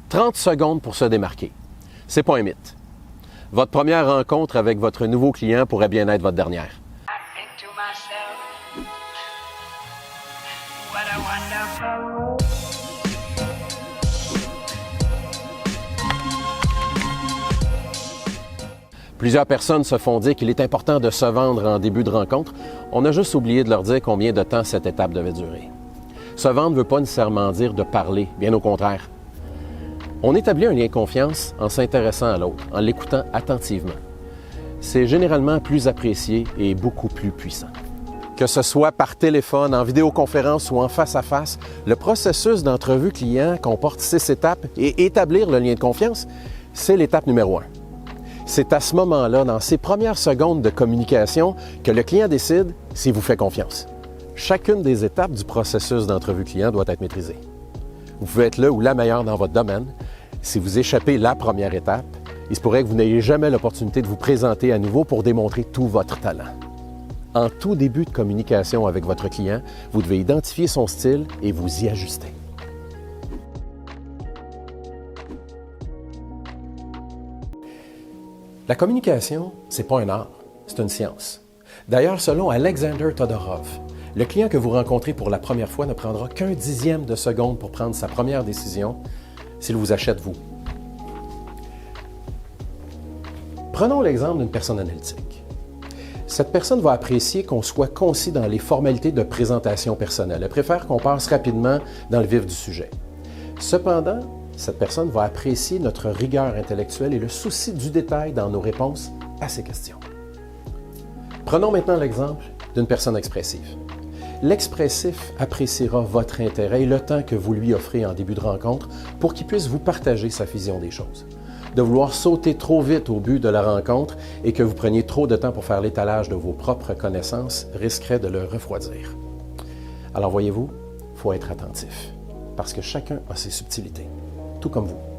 30 secondes pour se démarquer. C'est pas un mythe. Votre première rencontre avec votre nouveau client pourrait bien être votre dernière. Plusieurs personnes se font dire qu'il est important de se vendre en début de rencontre. On a juste oublié de leur dire combien de temps cette étape devait durer. Se vendre ne veut pas nécessairement dire de parler, bien au contraire. On établit un lien de confiance en s'intéressant à l'autre, en l'écoutant attentivement. C'est généralement plus apprécié et beaucoup plus puissant. Que ce soit par téléphone, en vidéoconférence ou en face-à-face, le processus d'entrevue client comporte 6 étapes et établir le lien de confiance, c'est l'étape numéro 1. C'est à ce moment-là, dans ces premières secondes de communication, que le client décide s'il vous fait confiance. Chacune des étapes du processus d'entrevue client doit être maîtrisée. Vous pouvez être le ou la meilleure dans votre domaine. Si vous échappez la première étape, il se pourrait que vous n'ayez jamais l'opportunité de vous présenter à nouveau pour démontrer tout votre talent. En tout début de communication avec votre client, vous devez identifier son style et vous y ajuster. La communication, ce n'est pas un art, c'est une science. D'ailleurs, selon Alexander Todorov, le client que vous rencontrez pour la première fois ne prendra qu'un dixième de seconde pour prendre sa première décision s'il vous achète vous. Prenons l'exemple d'une personne analytique. Cette personne va apprécier qu'on soit concis dans les formalités de présentation personnelle. Elle préfère qu'on passe rapidement dans le vif du sujet. Cependant, cette personne va apprécier notre rigueur intellectuelle et le souci du détail dans nos réponses à ses questions. Prenons maintenant l'exemple d'une personne expressive. L'expressif appréciera votre intérêt et le temps que vous lui offrez en début de rencontre pour qu'il puisse vous partager sa vision des choses. De vouloir sauter trop vite au but de la rencontre et que vous preniez trop de temps pour faire l'étalage de vos propres connaissances risquerait de le refroidir. Alors voyez-vous, il faut être attentif, parce que chacun a ses subtilités, tout comme vous.